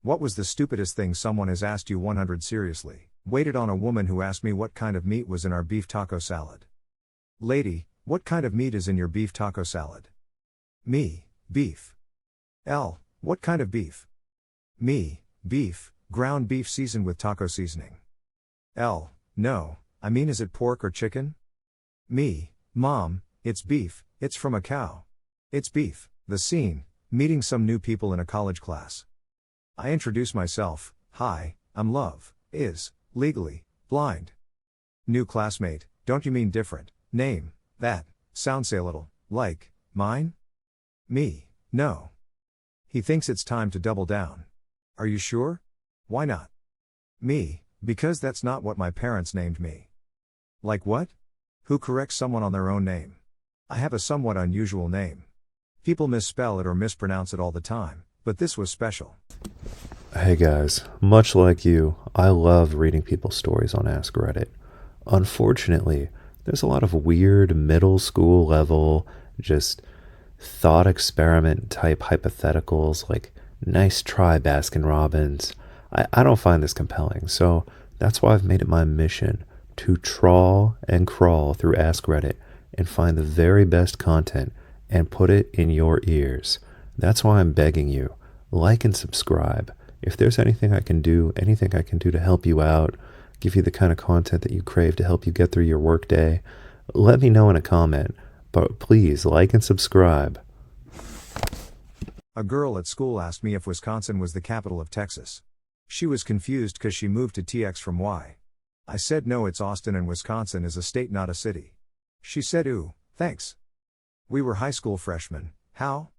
What was the stupidest thing someone has asked you? 100 Seriously. Waited on a woman who asked me what kind of meat was in our beef taco salad. Lady, what kind of meat is in your beef taco salad? Me, beef. L, what kind of beef? Me, beef, ground beef seasoned with taco seasoning. L, no, I mean is it pork or chicken? Me, Mom, it's beef, it's from a cow. It's beef. The scene, meeting some new people in a college class. I introduce myself, hi, I'm Love, is, legally, blind. New classmate, don't you mean different, name, that, sound say a little, like, mine? Me, no. He thinks it's time to double down. Are you sure? Why not? Me, because that's not what my parents named me. Like what? Who corrects someone on their own name? I have a somewhat unusual name. People misspell it or mispronounce it all the time, but this was special. Hey guys, much like you, I love reading people's stories on Ask Reddit. Unfortunately, there's a lot of weird middle school level, just thought experiment type hypotheticals like nice try Baskin Robbins. I don't find this compelling, so that's why I've made it my mission to trawl and crawl through Ask Reddit and find the very best content and put it in your ears. That's why I'm begging you, like and subscribe. If there's anything I can do to help you out, give you the kind of content that you crave to help you get through your workday, let me know in a comment. But please like and subscribe. A girl at school asked me if Wisconsin was the capital of Texas. She was confused because she moved to TX from Y. I said no, it's Austin and Wisconsin is a state, not a city. She said ooh, thanks. We were high school freshmen. How?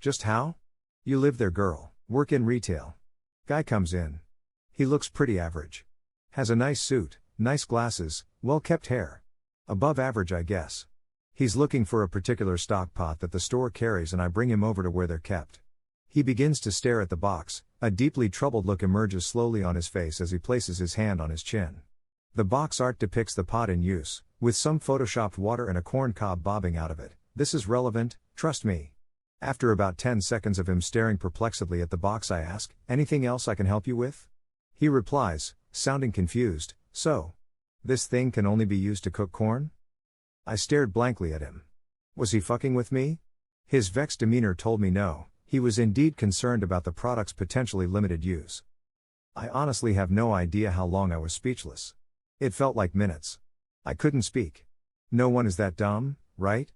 Just how? You live there, girl. Work in retail. Guy comes in. He looks pretty average. Has a nice suit, nice glasses, well-kept hair. Above average, I guess. He's looking for a particular stock pot that the store carries and I bring him over to where they're kept. He begins to stare at the box, a deeply troubled look emerges slowly on his face as he places his hand on his chin. The box art depicts the pot in use, with some photoshopped water and a corn cob bobbing out of it. This is relevant, trust me. After about 10 seconds of him staring perplexedly at the box, I ask, anything else I can help you with? He replies, sounding confused, so? This thing can only be used to cook corn? I stared blankly at him. Was he fucking with me? His vexed demeanor told me no, he was indeed concerned about the product's potentially limited use. I honestly have no idea how long I was speechless. It felt like minutes. I couldn't speak. No one is that dumb, right?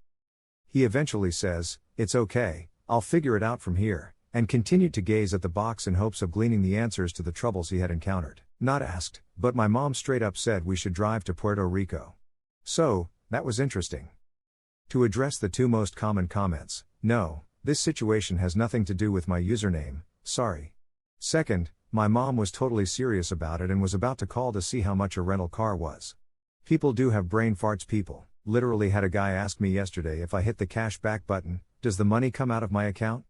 He eventually says, it's okay, I'll figure it out from here, and continued to gaze at the box in hopes of gleaning the answers to the troubles he had encountered. Not asked, but my mom straight up said we should drive to Puerto Rico. So, that was interesting. To address the two most common comments, no, this situation has nothing to do with my username, sorry. Second, my mom was totally serious about it and was about to call to see how much a rental car was. People do have brain farts, people. Literally had a guy ask me yesterday if I hit the cash back button, does the money come out of my account?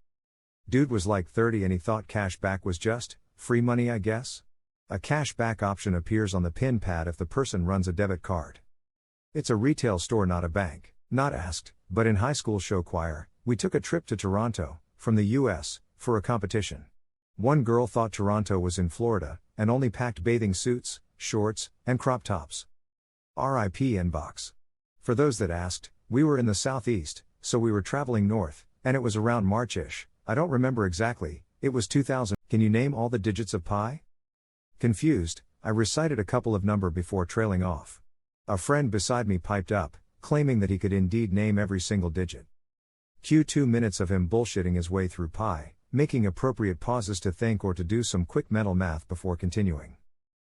Dude was like 30 and he thought cash back was just free money, I guess? A cash back option appears on the PIN pad if the person runs a debit card. It's a retail store, not a bank. Not asked, but in high school show choir, we took a trip to Toronto, from the US, for a competition. One girl thought Toronto was in Florida, and only packed bathing suits, shorts, and crop tops. RIP inbox. For those that asked, we were in the southeast, so we were traveling north, and it was around March-ish, I don't remember exactly, it was 2000. Can you name all the digits of pi? Confused, I recited a couple of number before trailing off. A friend beside me piped up, claiming that he could indeed name every single digit. Cue 2 minutes of him bullshitting his way through pi, making appropriate pauses to think or to do some quick mental math before continuing.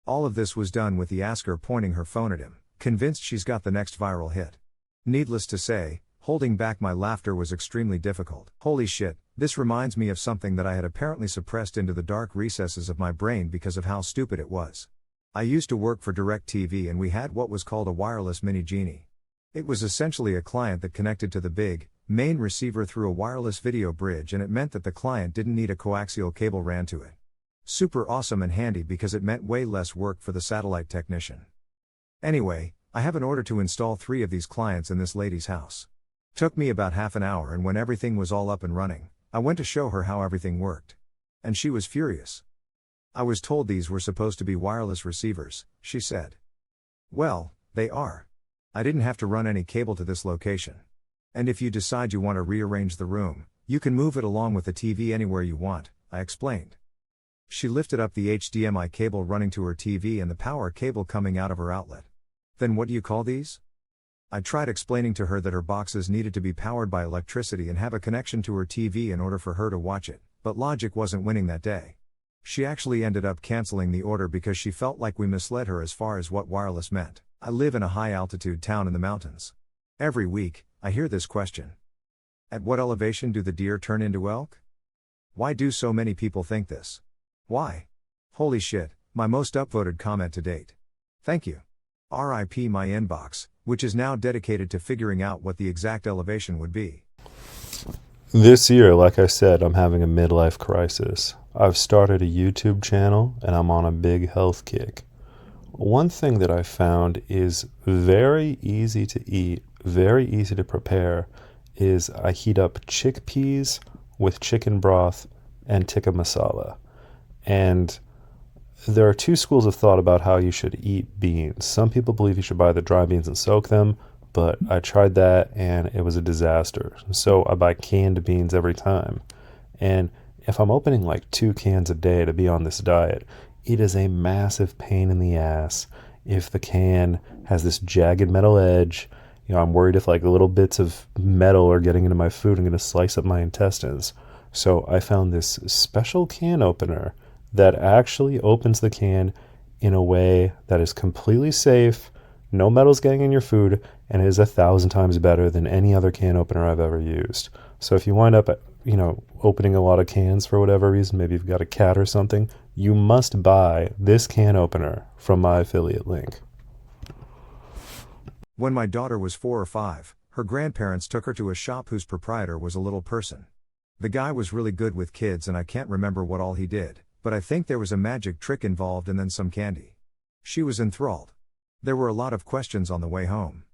All of this was done with the asker pointing her phone at him, convinced she's got the next viral hit. Needless to say, holding back my laughter was extremely difficult. Holy shit, this reminds me of something that I had apparently suppressed into the dark recesses of my brain because of how stupid it was. I used to work for DirecTV and we had what was called a wireless mini genie. It was essentially a client that connected to the big, main receiver through a wireless video bridge, and it meant that the client didn't need a coaxial cable ran to it. Super awesome and handy because it meant way less work for the satellite technician. Anyway, I have an order to install 3 of these clients in this lady's house. Took me about half an hour, and when everything was all up and running, I went to show her how everything worked. And she was furious. I was told these were supposed to be wireless receivers, she said. Well, they are. I didn't have to run any cable to this location. And if you decide you want to rearrange the room, you can move it along with the TV anywhere you want, I explained. She lifted up the HDMI cable running to her TV and the power cable coming out of her outlet. Then what do you call these? I tried explaining to her that her boxes needed to be powered by electricity and have a connection to her TV in order for her to watch it, but logic wasn't winning that day. She actually ended up canceling the order because she felt like we misled her as far as what wireless meant. I live in a high-altitude town in the mountains. Every week, I hear this question. At what elevation do the deer turn into elk? Why do so many people think this? Why? Holy shit, my most upvoted comment to date. Thank you. RIP my inbox, which is now dedicated to figuring out what the exact elevation would be. This year, like I said, I'm having a midlife crisis. I've started a YouTube channel and I'm on a big health kick. One thing that I found is very easy to eat, very easy to prepare, is I heat up chickpeas with chicken broth and tikka masala. And there are two schools of thought about how you should eat beans. Some people believe you should buy the dry beans and soak them, but I tried that and it was a disaster. So I buy canned beans every time. And if I'm opening like 2 cans a day to be on this diet, it is a massive pain in the ass if the can has this jagged metal edge. You know, I'm worried if like little bits of metal are getting into my food and going to slice up my intestines. So I found this special can opener that actually opens the can in a way that is completely safe, no metal's getting in your food, and is 1,000 times better than any other can opener I've ever used. So if you wind up, opening a lot of cans for whatever reason, maybe you've got a cat or something, you must buy this can opener from my affiliate link. When my daughter was 4 or 5, her grandparents took her to a shop whose proprietor was a little person. The guy was really good with kids and I can't remember what all he did, but I think there was a magic trick involved and then some candy. She was enthralled. There were a lot of questions on the way home.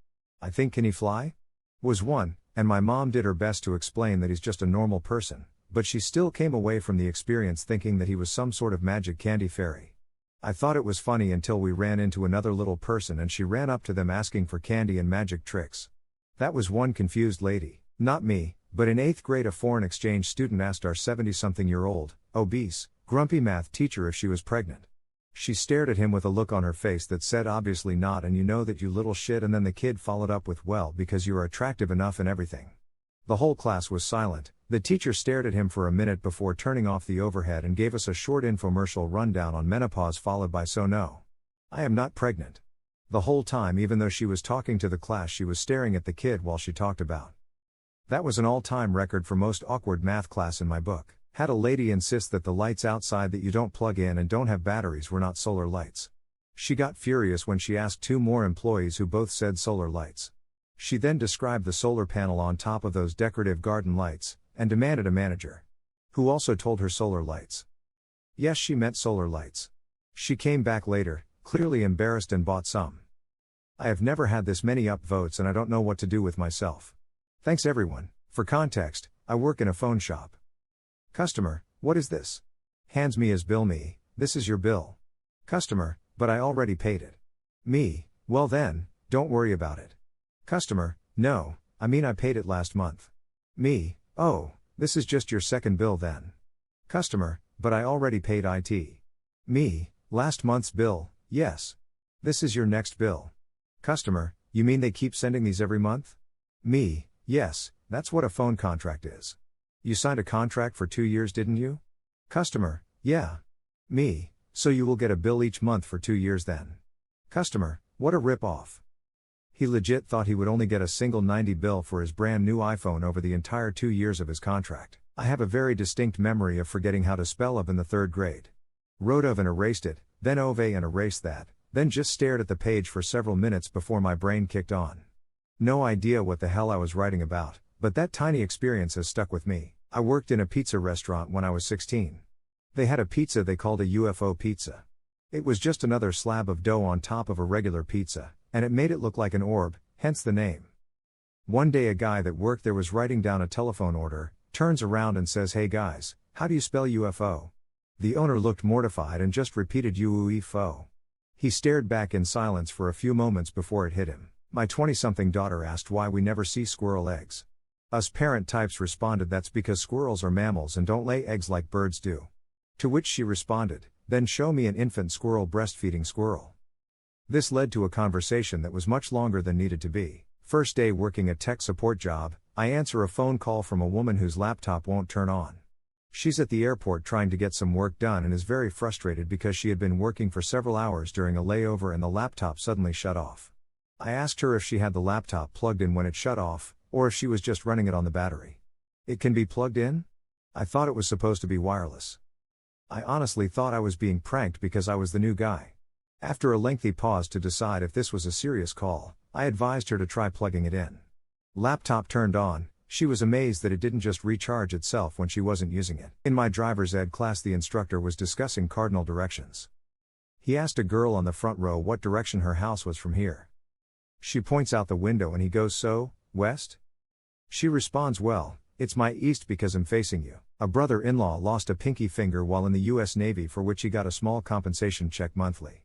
I think, can he fly? Was one, and my mom did her best to explain that he's just a normal person, but she still came away from the experience thinking that he was some sort of magic candy fairy. I thought it was funny until we ran into another little person and she ran up to them asking for candy and magic tricks. That was one confused lady, not me, but in 8th grade a foreign exchange student asked our 70-something-year-old, obese, grumpy math teacher if she was pregnant. She stared at him with a look on her face that said obviously not and you know that you little shit, and then the kid followed up with, well, because you are attractive enough and everything. The whole class was silent. The teacher stared at him for a minute before turning off the overhead and gave us a short infomercial rundown on menopause followed by so no. I am not pregnant. The whole time, even though she was talking to the class, she was staring at the kid while she talked about. That was an all-time record for most awkward math class in my book. Had a lady insist that the lights outside that you don't plug in and don't have batteries were not solar lights. She got furious when she asked 2 more employees who both said solar lights. She then described the solar panel on top of those decorative garden lights, and demanded a manager. Who also told her solar lights. Yes, she meant solar lights. She came back later, clearly embarrassed, and bought some. I have never had this many upvotes and I don't know what to do with myself. Thanks everyone. For context, I work in a phone shop. Customer, what is this? Hands me his bill. Me, this is your bill. Customer, but I already paid it. Me, well then, don't worry about it. Customer, no, I mean I paid it last month. Me, oh, this is just your second bill then. Customer, but I already paid it. Me, last month's bill, yes. This is your next bill. Customer, you mean they keep sending these every month? Me, yes, that's what a phone contract is. You signed a contract for 2 years, didn't you? Customer, yeah. Me, so you will get a bill each month for 2 years then. Customer, what a rip-off. He legit thought he would only get a single $90 bill for his brand new iPhone over the entire 2 years of his contract. I have a very distinct memory of forgetting how to spell of in the 3rd grade. Wrote of and erased it, then ove and erased that, then just stared at the page for several minutes before my brain kicked on. No idea what the hell I was writing about, but that tiny experience has stuck with me. I worked in a pizza restaurant when I was 16. They had a pizza they called a UFO pizza. It was just another slab of dough on top of a regular pizza, and it made it look like an orb, hence the name. One day a guy that worked there was writing down a telephone order, turns around and says, "Hey guys, how do you spell UFO?" The owner looked mortified and just repeated UUFO. He stared back in silence for a few moments before it hit him. My 20-something daughter asked why we never see squirrel eggs. Us parent types responded that's because squirrels are mammals and don't lay eggs like birds do. To which she responded, then show me an infant squirrel breastfeeding squirrel. This led to a conversation that was much longer than needed to be. First day working a tech support job, I answer a phone call from a woman whose laptop won't turn on. She's at the airport trying to get some work done and is very frustrated because she had been working for several hours during a layover and the laptop suddenly shut off. I asked her if she had the laptop plugged in when it shut off, or if she was just running it on the battery. It can be plugged in? I thought it was supposed to be wireless. I honestly thought I was being pranked because I was the new guy. After a lengthy pause to decide if this was a serious call, I advised her to try plugging it in. Laptop turned on. She was amazed that it didn't just recharge itself when she wasn't using it. In my driver's ed class, the instructor was discussing cardinal directions. He asked a girl on the front row what direction her house was from here. She points out the window and he goes, "So, west?" She responds, "Well, it's my east because I'm facing you." A brother-in-law lost a pinky finger while in the US Navy, for which he got a small compensation check monthly.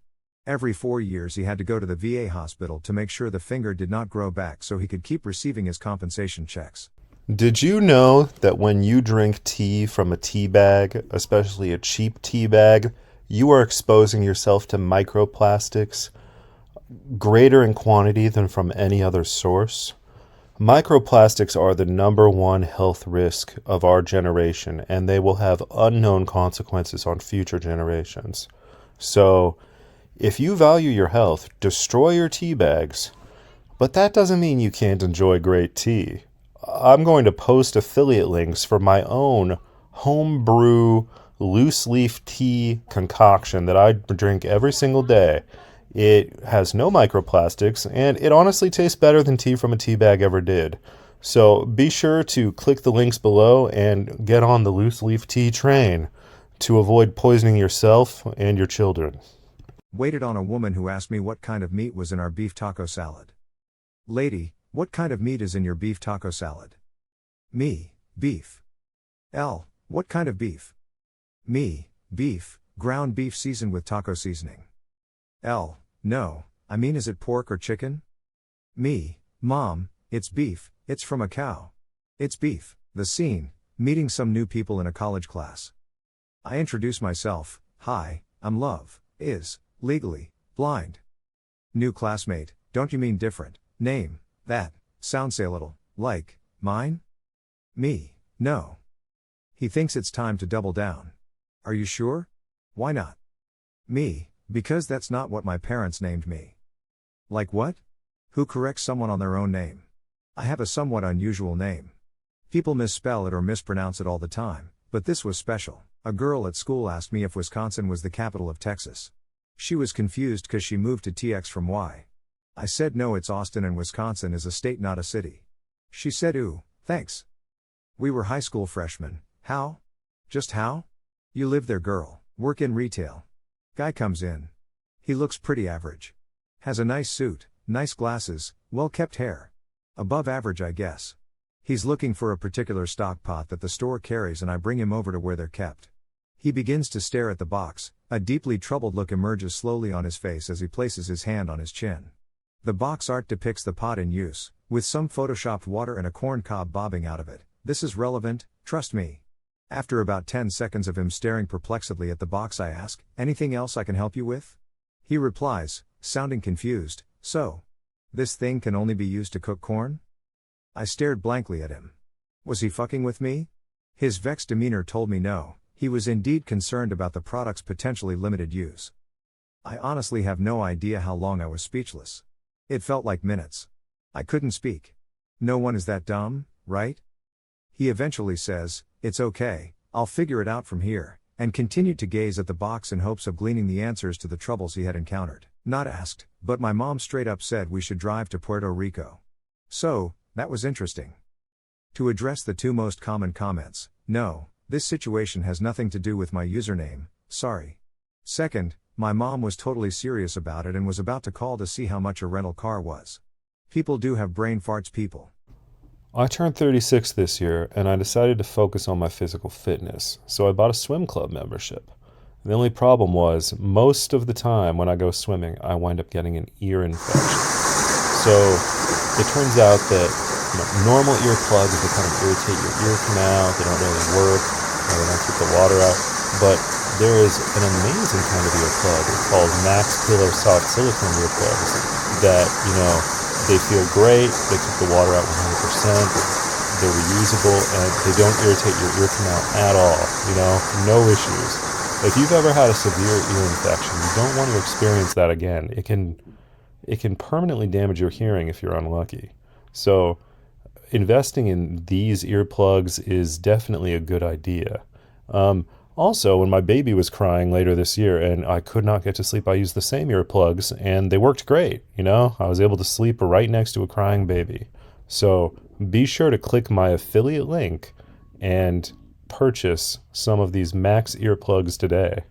Every 4 years he had to go to the VA hospital to make sure the finger did not grow back so he could keep receiving his compensation checks. Did you know that when you drink tea from a tea bag, especially a cheap tea bag, you are exposing yourself to microplastics greater in quantity than from any other source? Microplastics are the number one health risk of our generation, and they will have unknown consequences on future generations. So, if you value your health, destroy your tea bags. But that doesn't mean you can't enjoy great tea. I'm going to post affiliate links for my own homebrew loose leaf tea concoction that I drink every single day. It has no microplastics, and it honestly tastes better than tea from a tea bag ever did. So be sure to click the links below and get on the loose leaf tea train to avoid poisoning yourself and your children. Waited on a woman who asked me what kind of meat was in our beef taco salad. Lady, what kind of meat is in your beef taco salad? Me, beef. L, what kind of beef? Me, beef, ground beef seasoned with taco seasoning. L, no, I mean, is it pork or chicken? Me, Mom, it's beef, it's from a cow. It's beef. The scene, meeting some new people in a college class. I introduce myself, "Hi, I'm Love, is, legally, blind." New classmate, "Don't you mean different, name, that, sounds say a little, like, mine?" Me, "No." He thinks it's time to double down. "Are you sure? Why not?" Me, "Because that's not what my parents named me." Like what? Who corrects someone on their own name? I have a somewhat unusual name. People misspell it or mispronounce it all the time, but this was special. A girl at school asked me if Wisconsin was the capital of Texas. She was confused because she moved to TX from Y. I said no, it's Austin and Wisconsin is a state, not a city. She said, "Ooh, thanks." We were high school freshmen. How? Just how? You live there, girl. Work in retail. Guy comes in. He looks pretty average. Has a nice suit, nice glasses, well-kept hair. Above average, I guess. He's looking for a particular stock pot that the store carries, and I bring him over to where they're kept. He begins to stare at the box. A deeply troubled look emerges slowly on his face as he places his hand on his chin. The box art depicts the pot in use, with some photoshopped water and a corn cob bobbing out of it. This is relevant, trust me. After about 10 seconds of him staring perplexedly at the box, I ask, "Anything else I can help you with?" He replies, sounding confused, "So, this thing can only be used to cook corn?" I stared blankly at him. Was he fucking with me? His vexed demeanor told me no, he was indeed concerned about the product's potentially limited use. I honestly have no idea how long I was speechless. It felt like minutes. I couldn't speak. No one is that dumb, right? He eventually says, "It's okay, I'll figure it out from here," and continued to gaze at the box in hopes of gleaning the answers to the troubles he had encountered. Not asked, but my mom straight up said we should drive to Puerto Rico. So, that was interesting. To address the two most common comments, no, this situation has nothing to do with my username, sorry. Second, my mom was totally serious about it and was about to call to see how much a rental car was. People do have brain farts, people. I turned 36 this year, and I decided to focus on my physical fitness, so I bought a swim club membership. The only problem was, most of the time when I go swimming, I wind up getting an ear infection. So it turns out that normal earplugs, they kind of irritate your ear canal, they don't really work, they don't keep the water out. But there is an amazing kind of earplug. It's called Mack's Pillow Soft Silicone earplugs that, they feel great, they keep the water out 100%, they're reusable, and they don't irritate your ear canal at all, no issues. If you've ever had a severe ear infection, you don't want to experience that again. It can permanently damage your hearing if you're unlucky. So investing in these earplugs is definitely a good idea. Also, when my baby was crying later this year and I could not get to sleep, I used the same earplugs and they worked great. I was able to sleep right next to a crying baby. So be sure to click my affiliate link and purchase some of these Mack's earplugs today.